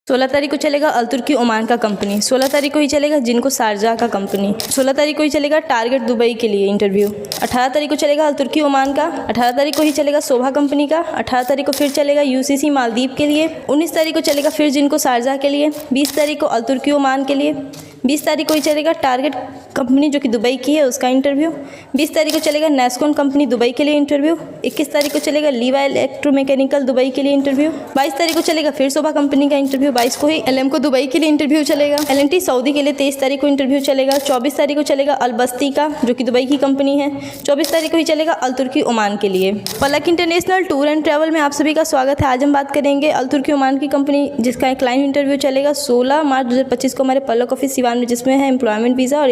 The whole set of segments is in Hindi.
16 तारीख को चलेगा अल तुर्की ओमान का कंपनी। 16 तारीख को ही चलेगा जिनको शारजाह का कंपनी। 16 तारीख को ही चलेगा टारगेट दुबई के लिए इंटरव्यू। 18 तारीख को चलेगा अल तुर्की ओमान का। 18 तारीख को ही चलेगा शोभा कंपनी का। 18 तारीख को फिर चलेगा यूसीसी मालदीव के लिए। 19 तारीख को चलेगा फिर जिनको शारजाह के लिए। 20 तारीख को अल तुर्की ओमान के लिए। 20 तारीख को ही चलेगा टारगेट कंपनी जो कि दुबई की है उसका इंटरव्यू। 20 तारीख को चलेगा नेस्कॉन कंपनी दुबई के लिए इंटरव्यू। 21 तारीख को चलेगा लीवा इलेक्ट्रोमैकेनिकल दुबई के लिए इंटरव्यू। 22 तारीख को चलेगा फिर शोभा कंपनी का इंटरव्यू। 22 को ही एलएमको दुबई के लिए इंटरव्यू चलेगा। एलएनटी सऊदी के लिए 23 तारीख को इंटरव्यू चलेगा। 24 तारीख को चलेगा अल बस्ती का जो कि दुबई की कंपनी है। 24 तारीख को ही चलेगा अल तुर्की ओमान के लिए। पलक इंटरनेशनल टूर एंड ट्रैवल में आप सभी का स्वागत है। आज हम बात करेंगे अल तुर्की ओमान की कंपनी जिसका एक क्लाइंट इंटरव्यू चलेगा 16 मार्च 2025 को हमारे पलक ऑफिस सिवान में, जिसमें है एम्प्लॉयमेंट वीज़ा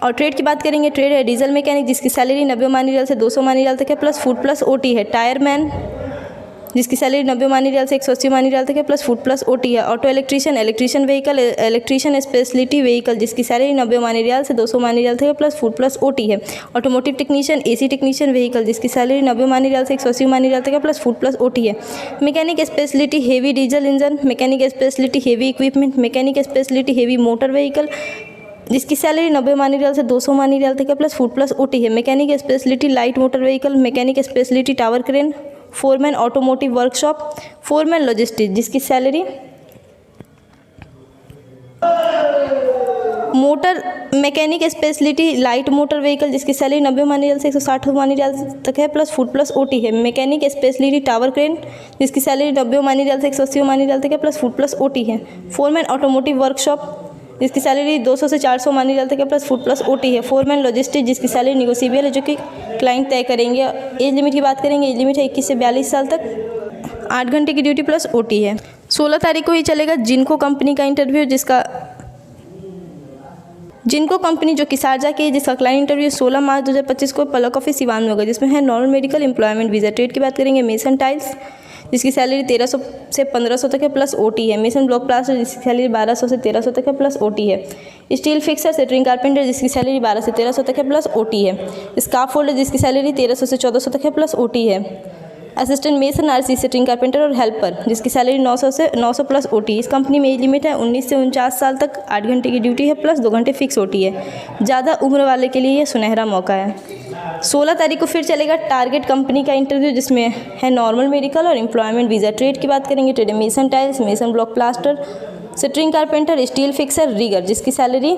और ट्रेड की बात करेंगे। ट्रेड है डीजल मैकेनिक जिसकी सैलरी 90 ओमानी रियाल से 200 ओमानी रियाल तक है प्लस फूड प्लस ओटी है। टायर मैन जिसकी सैलरी 90 ओमानी रियाल से 180 ओमानी रियाल तक है प्लस फूड प्लस ओटी है। Auto electrician vehicle electrician speciality vehicle जिसकी सैलरी 90 ओमानी रियाल से 200 ओमानी रियाल तक है प्लस फूड प्लस ओटी है। Automotive technician AC technician vehicle जिसकी सैलरी 90 ओमानी रियाल से 180 ओमानी रियाल तक है प्लस फूड प्लस ओटी है। Mechanic speciality heavy diesel engine, mechanic speciality heavy equipment, mechanic speciality heavy motor vehicle जिसकी सैलरी 90 ओमानी रियाल से 200 ओमानी रियाल तक है प्लस फूड प्लस ओटी है। Mechanic speciality light motor vehicle, mechanic speciality tower crane, foreman automotive workshop, foreman logistics जिसकी salary motor mechanic speciality light motor vehicle जिसकी सैलरी 90 ओमानी रियाल से 160 ओमानी रियाल तक है प्लस फूड प्लस ओटी है। मैकेनिक स्पेशलिटी टावर क्रेन जिसकी सैलरी 90 ओमानी रियाल से 180 ओमानी रियाल तक है प्लस फूड प्लस ओटी है। फोरमैन ऑटोमोटिव वर्कशॉप जिसकी सैलरी 200 से 400 ओमानी रियाल तक है प्लस फूड प्लस ओटी है। फोरमैन लॉजिस्टिक्स जिसकी सैलरी निगोशिएबल है जो कि क्लाइंट तय करेंगे। एज लिमिट की बात करेंगे, एज लिमिट है 21 से 42 साल तक। 8 घंटे की ड्यूटी प्लस ओटी है। 16 तारीख को ही चलेगा जिनको कंपनी का इंटरव्यू जिनको कंपनी जो कि शारजाह की है जिसका क्लाइंट इंटरव्यू 16 मार्च 2025 को पलक ऑफिस सिवान में होगा, जिसमें है normal medical employment visa. Trade की बात करेंगे मेसन टाइल्स जिसकी सैलरी 1300 से 1500 तक है प्लस ओटी है। मेसन ब्लॉक प्लास्टर जिसकी सैलरी 1200 से 1300 तक है प्लस ओटी है। स्टील फिक्सर सेटरिंग कारपेंटर जिसकी सैलरी 12 से 1300 तक है प्लस ओटी है। स्काफ फोल्डर जिसकी सैलरी 1300 से 1400 तक है प्लस ओटी है। Assistant mason RC shuttering carpenter और हेल्पर जिसकी सैलरी 900 से 900 प्लस ओटी। इस कंपनी में एज लिमिट है 19 से 49 साल तक। 8 घंटे की ड्यूटी है प्लस 2 घंटे फिक्स ओटी है। ज़्यादा उम्र वाले के लिए यह सुनहरा मौका है। 16 तारीख को फिर चलेगा टारगेट कंपनी का इंटरव्यू जिसमें है नॉर्मल मेडिकल और एम्प्लॉयमेंट वीज़ा। ट्रेड की बात करेंगे, trade mason tiles, mason block plaster, shuttering carpenter, steel fixer, rigger जिसकी सैलरी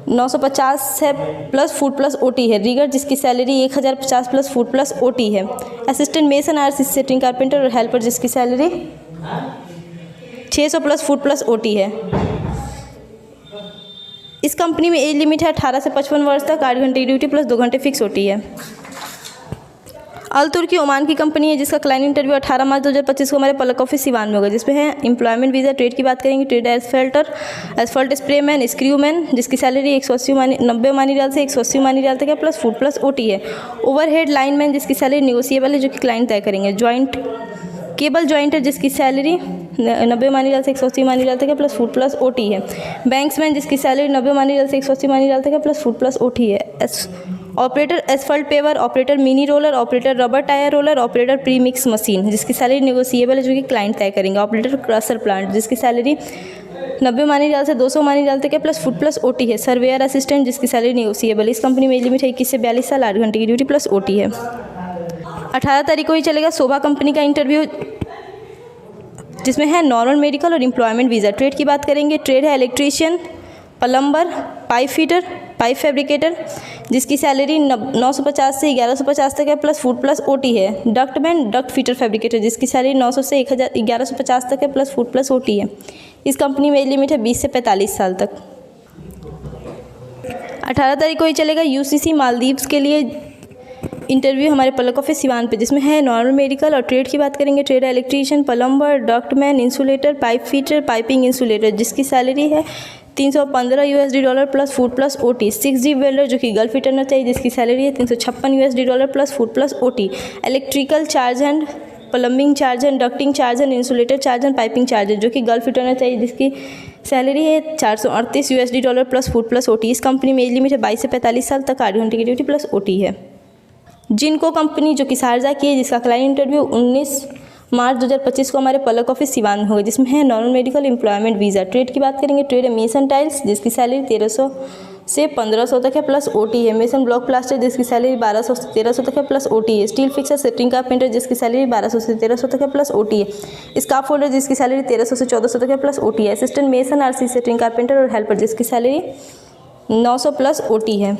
950 है प्लस फूड प्लस ओटी है। रिगर जिसकी salary 1050 plus food plus OT है। Assistant mason RC shuttering carpenter और हेल्पर जिसकी salary 600 plus food plus OT है। इस कंपनी में एज लिमिट है 18 से 55 वर्ष तक। 8 घंटे की ड्यूटी प्लस 2 घंटे फिक्स होती है। अल तुर्की ओमान की कंपनी है जिसका क्लाइंट इंटरव्यू 18 मार्च 2025 को हमारे पलक ऑफिस सिवान में होगा, जिसमें है एम्प्लॉयमेंट वीज़ा। ट्रेड की बात करेंगे, trade asphalt spray man, screw man जिसकी सैलरी 90 ओमानी रियाल से 180 ओमानी रियाल तक है प्लस फूड प्लस ओटी है। ओवरहेड लाइन मैन जिसकी सैलरी निगोशिएबल है जो कि क्लाइंट तय करेंगे। जॉइंट केबल जॉइंटर जिसकी सैलरी 90 ओमानी रियाल से 180 ओमानी रियाल तक है प्लस फूड प्लस ओटी है। बैंक्समैन जिसकी सैलरी 90 ओमानी रियाल से 180 ओमानी रियाल तक है प्लस फूड प्लस ओटी है। Operator asphalt paver, operator mini roller, operator rubber tyre roller, operator pre mix machine जिसकी सैलरी निगोशिएबल है जो कि क्लाइंट तय करेंगे। ऑपरेटर क्रशर प्लांट जिसकी सैलरी 90 ओमानी रियाल से 200 ओमानी रियाल तक है प्लस फूड प्लस ओटी है। सर्वेयर असिस्टेंट जिसकी सैलरी निगोशिएबल। इस कंपनी में एज लिमिट है 21 से 42 साल। 8 घंटे की ड्यूटी प्लस ओटी है। 18 तारीख को ही चलेगा शोभा कंपनी का इंटरव्यू जिसमें है नॉर्मल मेडिकल और एम्प्लॉयमेंट वीज़ा। ट्रेड की बात करेंगे, ट्रेड है electrician, plumber, pipe fitter, pipe fabricator जिसकी सैलरी 950 से 1150 तक है प्लस फूड प्लस ओटी है। डक्टमैन, डक्ट फिटर फैब्रिकेटर जिसकी सैलरी 900 से 1150 तक है प्लस फूड प्लस ओटी है। इस कंपनी में एज लिमिट है 20 से 45 साल तक। 18 तारीख को ही चलेगा यूसीसी मालदीव्स के लिए इंटरव्यू हमारे पलक ऑफिस सिवान पे, जिसमें है नॉर्मल मेडिकल। और ट्रेड की बात करेंगे, trade electrician, plumber, ductman, insulator, pipe fitter, piping insulator जिसकी सैलरी है $315 plus food plus OT. 6G welder जो कि गल्फ फिटरना चाहिए जिसकी सैलरी है $356 plus food plus OT. Electrical charge and plumbing charge hand ducting charge and insulator charge hand piping charge जो कि गल्फ फिटरना चाहिए जिसकी सैलरी है $438 प्लस फूड प्लस ओटी। इस कंपनी में एज लिमिट है 22 से 45 साल तक। 8 घंटे की ड्यूटी प्लस ओटी है। जिनको कंपनी जो कि शारजाह की है जिसका क्लाइंट इंटरव्यू 19 मार्च 2025 को हमारे पलक ऑफिस सिवान में होगा, जिसमें है normal medical employment visa. Trade की बात करेंगे, ट्रेड है मेसन टाइल्स जिसकी सैलरी 1300 से 1500 तक है प्लस ओटी है। मेसन ब्लॉक प्लास्टर जिसकी सैलरी 1200 से 1300 तक है प्लस ओटी है। स्टील फिक्सर सेटिंग कारपेंटर जिसकी सैलरी 1200 से 1300 तक है प्लस ओटी है। स्काफ होल्डर जिसकी सैलरी 1300 से 1400 तक है प्लस ओटी है। Assistant mason RC setting carpenter और हेल्पर जिसकी सैलरी 900 प्लस ओटी है।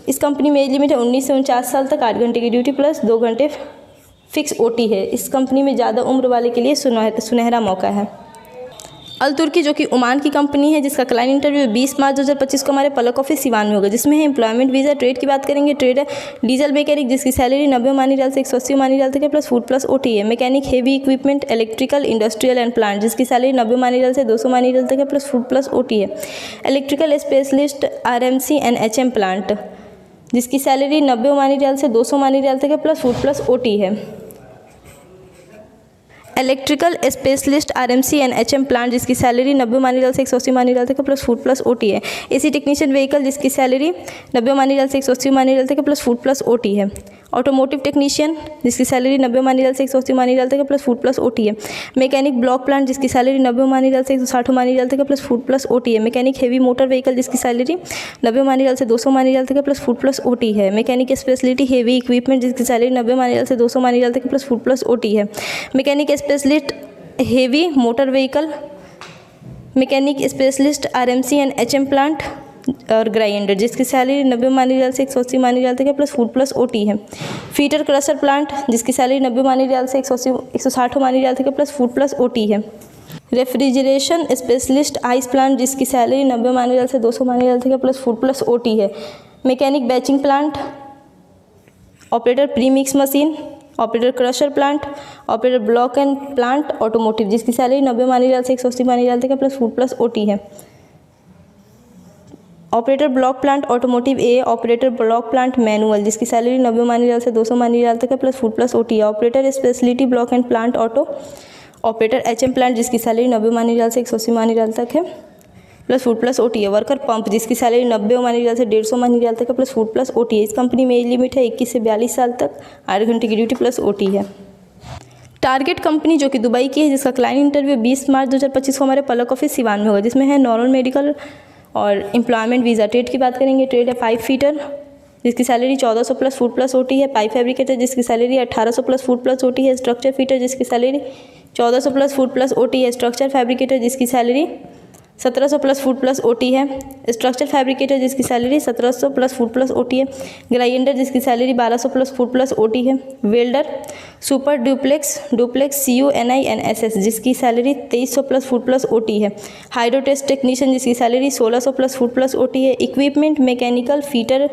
इस कंपनी में एज लिमिट है 19 से 49 साल तक, 8 घंटे की ड्यूटी प्लस 2 घंटे फिक्स ओटी है। इस कंपनी में ज़्यादा उम्र वाले के लिए सुनहरा मौका है। अल तुर्की जो कि ओमान की कंपनी है, जिसका क्लाइंट इंटरव्यू 20 मार्च 2025 को हमारे पलक ऑफिस सिवान में होगा, जिसमें है एम्प्लॉयमेंट वीज़ा। ट्रेड की बात करेंगे, ट्रेड है डीजल मैकेनिक जिसकी सैलरी 90 ओमानी रियाल से 180 ओमानी रियाल तक है प्लस फूड प्लस ओटी है। Mechanic heavy equipment electrical industrial and plant जिसकी सैलरी 90 ओमानी रियाल से 200 ओमानी रियाल तक है प्लस फूड प्लस ओटी है। Electrical specialist RMC and HM plant जिसकी सैलरी 90 ओमानी रियाल से 200 ओमानी रियाल तक है प्लस फूड प्लस ओटी है। Electrical specialist RMC and HM plant जिसकी सैलरी 90 ओमानी रियाल से 180 ओमानी रियाल तक है प्लस फूड प्लस ओटी है। एसी टेक्नीशियन व्हीकल जिसकी सैलरी 90 ओमानी रियाल से 180 ओमानी रियाल तक है प्लस फूड प्लस ओटी है। ऑटोमोटिव टेक्नीशियन जिसकी सैलरी 90 ओमानी रियाल से 180 ओमानी रियाल तक है प्लस फूड प्लस ओटी है। मैकेनिक ब्लॉक प्लांट जिसकी सैलरी 90 ओमानी रियाल से 160 ओमानी रियाल तक है प्लस फूड प्लस ओटी है। मैकेनिक हेवी मोटर व्हीकल जिसकी सैलरी 90 ओमानी रियाल से 200 ओमानी रियाल तक है प्लस फूड प्लस ओटी है। मैकेनिक स्पेशलिटी हेवी इक्विपमेंट जिसकी सैलरी 90 ओमानी रियाल से 200 ओमानी रियाल तक है प्लस फूड प्लस ओटी है। Mechanic specialist heavy motor vehicle, mechanic specialist RMC and HM plant और ग्राइंडर जिसकी सैलरी 90 ओमानी रियाल से 180 ओमानी रियाल तक है प्लस फूड प्लस ओटी है। फीटर क्रशर प्लांट जिसकी सैलरी 90 ओमानी रियाल से 160 ओमानी रियाल तक है प्लस फूड प्लस ओटी है। रेफ्रिजरेशन स्पेशलिस्ट आइस प्लांट जिसकी सैलरी 90 ओमानी रियाल से 200 ओमानी रियाल तक है प्लस फूड प्लस ओटी है। Mechanic batching plant, operator pre mix machine, operator crusher plant, operator block and plant automotive जिसकी सैलरी 90 ओमानी रियाल से 180 ओमानी रियाल तक है प्लस फूड प्लस ओटी है। ऑपरेटर ब्लॉक प्लांट ऑटोमोटिव ए, ऑपरेटर ब्लॉक प्लांट मैनुअल जिसकी सैलरी 90 ओमानी रियाल से 200 ओमानी रियाल तक है प्लस फूड प्लस ओटी है। Operator speciality block and plant auto, operator HM plant जिसकी सैलरी 90 ओमानी रियाल से 180 ओमानी रियाल तक है प्लस फूड प्लस ओटी है। वर्कर पंप जिसकी सैलरी 90 ओमानी रियाल से 150 ओमानी रियाल तक है प्लस फूड प्लस ओटी है। इस कंपनी में एज लिमिट है 21 से 42 साल तक, 8 घंटे की ड्यूटी प्लस ओटी है। टारगेट कंपनी जो कि दुबई की है, जिसका क्लाइंट इंटरव्यू 20 मार्च 2025 को हमारे पलक ऑफिस सिवान में होगा, जिसमें है नॉर्मल मेडिकल और एम्प्लॉयमेंट वीज़ा। ट्रेड की बात करेंगे, ट्रेड है पाइप फिटर जिसकी salary 1400 plus food plus OT है। पाइप फैब्रिकेटर जिसकी salary 1800 plus food plus OT है। स्ट्रक्चर फिटर जिसकी salary 1400 plus food plus OT है। स्ट्रक्चर फैब्रिकेटर जिसकी salary 1700 plus food plus OT है। स्ट्रक्चर फैब्रिकेटर जिसकी salary 1700 plus food plus OT है। ग्राइंडर जिसकी salary 1200 plus food plus OT है। वेल्डर सुपर डुप्लेक्स CUNINSS जिसकी salary 2300 plus food plus OT है। हाइड्रोटेस्ट टेक्नीशियन जिसकी salary 1600 plus food plus OT है। इक्विपमेंट मैकेनिकल फीटर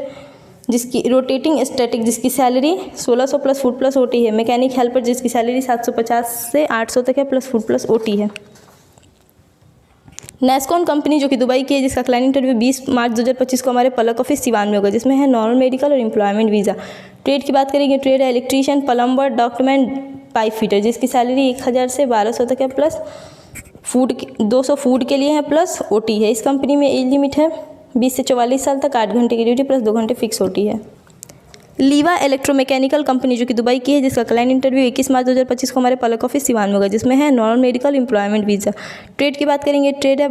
जिसकी रोटेटिंग स्टैटिक जिसकी salary 1600 plus food plus OT है। मैकेनिक हेल्पर जिसकी सैलरी 750 से 800 तक है प्लस फूड प्लस ओटी है। नेस्कॉन कंपनी जो कि दुबई की है, जिसका क्लाइंट इंटरव्यू 20 मार्च 2025 को हमारे पलक ऑफिस सिवान में होगा, जिसमें है नॉर्मल मेडिकल और एम्प्लॉयमेंट वीज़ा। ट्रेड की बात करेंगे, ट्रेड है electrician, plumber, document, pipe fitter जिसकी सैलरी 1000 से 1200 तक है प्लस फूड 200 फूड के लिए है प्लस ओटी है। इस कंपनी में एज लिमिट है 20 से 44 साल तक, 8 घंटे की ड्यूटी प्लस 2 घंटे फिक्स ओटी है। लीवा इलेक्ट्रोमैकेनिकल कंपनी जो कि दुबई की है, जिसका क्लाइंट इंटरव्यू 21 मार्च 2025 को हमारे पलक ऑफिस सिवान में होगा, जिसमें है normal medical employment visa. Trade की बात करेंगे, ट्रेड है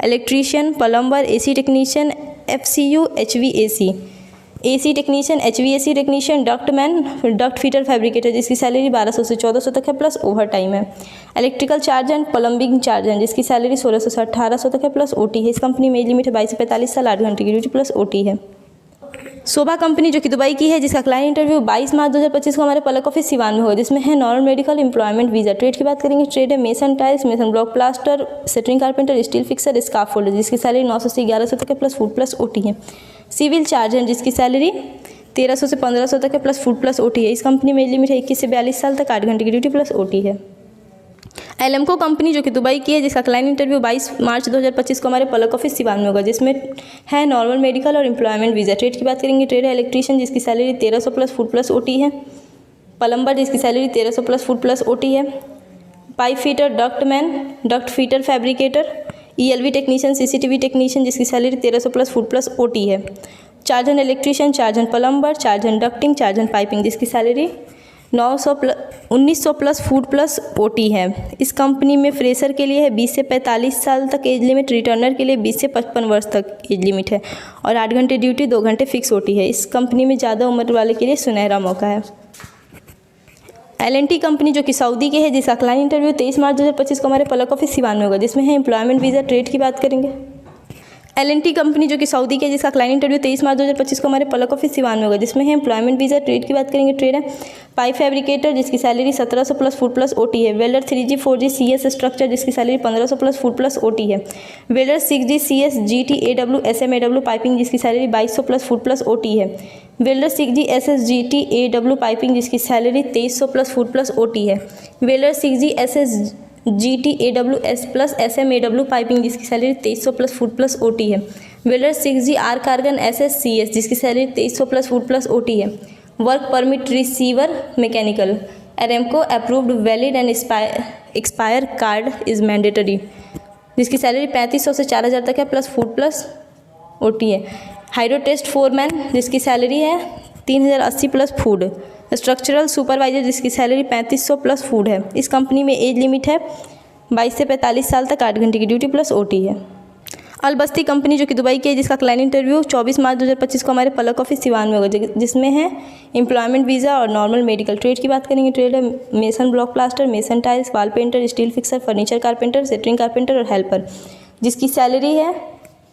electrician, plumber, AC technician, FCU HVAC, AC technician, HVAC technician, ductman, duct fitter fabricator जिसकी सैलरी 1200 से 1400 तक है प्लस ओवर टाइम है। Electrical charge and plumbing charge hand जिसकी सैलरी 1600 से 1800 तक है प्लस ओटी है। इस कंपनी में एज लिमिट है 22 से 45 साल, 8 घंटे की ड्यूटी प्लस ओटी है। शोभा कंपनी जो कि दुबई की है, जिसका क्लाइंट इंटरव्यू 22 मार्च 2025 को हमारे पलक ऑफिस सिवान में होगा, जिसमें है normal medical employment visa. Trade की बात करेंगे, ट्रेड है mason tiles, mason block plaster, shuttering carpenter, steel fixer, scaffolder जिसकी सैलरी 900 से 1100 तक है प्लस फूड प्लस ओटी है। सिविल चार्ज एंड जिसकी सैलरी 1300 से 1500 तक है प्लस फूड प्लस ओटी है। इस कंपनी में लिमिट है 21 से 42 साल तक, 8 घंटे की ड्यूटी प्लस ओटी है। एलएमको कंपनी जो कि दुबई की है, जिसका क्लाइंट इंटरव्यू 22 मार्च 2025 को हमारे पलक ऑफिस सिवान में होगा, जिसमें है नॉर्मल मेडिकल और एम्प्लॉयमेंट वीज़ा। ट्रेड की बात करेंगे, ट्रेड है इलेक्ट्रीशियन जिसकी salary 1300 plus food plus OT है। प्लम्बर जिसकी salary 1300 plus food plus OT है। Pipe fitter, ductman, duct fitter fabricator, ELV technician, CCTV technician जिसकी salary 1300 plus food plus OT है। Charge hand electrician, charge hand plumber, charge hand ducting, charge hand piping जिसकी salary 1900 plus food plus OT है। इस कंपनी में फ्रेशर के लिए है 20 से 45 साल तक एज लिमिट, रिटर्नर के लिए 20 से 55 वर्ष तक एज लिमिट है और 8 घंटे ड्यूटी 2 घंटे फिक्स ओटी है। इस कंपनी में ज़्यादा उम्र वाले के लिए सुनहरा मौका है। L&T कंपनी जो कि सऊदी की है, जिसका क्लाइंट इंटरव्यू 23 मार्च 2025 को हमारे पलक ऑफिस सिवान में होगा, जिसमें है एम्प्लॉयमेंट वीज़ा, ट्रेड की बात करेंगे। L&T कंपनी जो कि सऊदी की है, जिसका क्लाइंट इंटरव्यू 23 मार्च 2025 को हमारे पलक ऑफिस सिवान में होगा, जिसमें है एम्प्लॉयमेंट वीज़ा, ट्रेड की बात करेंगे। ट्रेड है पाइप फैब्रिकेटर, जिसकी salary 1700 plus food plus OT है। Welder 3G 4G CS structure, जिसकी salary 1500 plus food plus OT है। Welder 6G CS GT AW SM AW piping, जिसकी salary 2200 plus food plus OT है। Welder 6G SS GT AW piping, जिसकी salary 2300 plus food plus OT है। Welder 6G SS GT AW S plus SM AW piping, जिसकी salary 2300 plus food plus OT है। Welder 6G arc argon SS CS, जिसकी salary 2300 plus food plus OT है। Work permit receiver mechanical, Aramco approved valid and expire card is mandatory, जिसकी सैलरी 3500 से 4000 तक है प्लस फूड प्लस ओटी है। हाइड्रो टेस्ट फोरमैन, जिसकी सैलरी है 3080 प्लस फूड। स्ट्रक्चरल सुपरवाइजर, जिसकी सैलरी 3500 प्लस फूड है। इस कंपनी में एज लिमिट है 22 से 45 साल तक, 8 घंटे की ड्यूटी प्लस ओटी है। अलबस्ती कंपनी जो कि दुबई की है, जिसका क्लाइंट इंटरव्यू 24 मार्च 2025 को हमारे पलक ऑफिस सिवान में होगा, जिसमें है एम्प्लॉयमेंट वीज़ा और नॉर्मल मेडिकल। ट्रेड की बात करेंगे। ट्रेड है mason block plaster, mason tiles, wall painter, steel fixer, furniture carpenter, shuttering carpenter और हेल्पर, जिसकी सैलरी है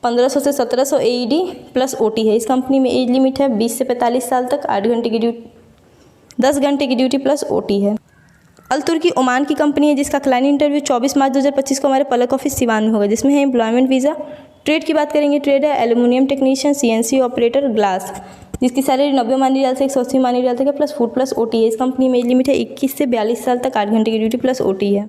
1500 से 1700 AED प्लस ओटी है। इस कंपनी में एज लिमिट है 20 से 45 साल तक, 8 घंटे की ड्यूटी 10 घंटे की ड्यूटी प्लस ओटी है। अल तुर्की ओमान की कंपनी है, जिसका क्लाइंट इंटरव्यू 24 मार्च 2025 को हमारे पलक ऑफिस सिवान में होगा, जिसमें है एम्प्लॉयमेंट वीज़ा। ट्रेड की बात करेंगे। ट्रेड है aluminium technician, CNC operator, glass, जिसकी सैलरी 90 मानी रियाल से 180 मानी रियाल तक है प्लस फूड प्लस ओटी है। इस कंपनी में एज लिमिट है 21 से 42 साल तक, 8 घंटे की ड्यूटी प्लस ओटी है।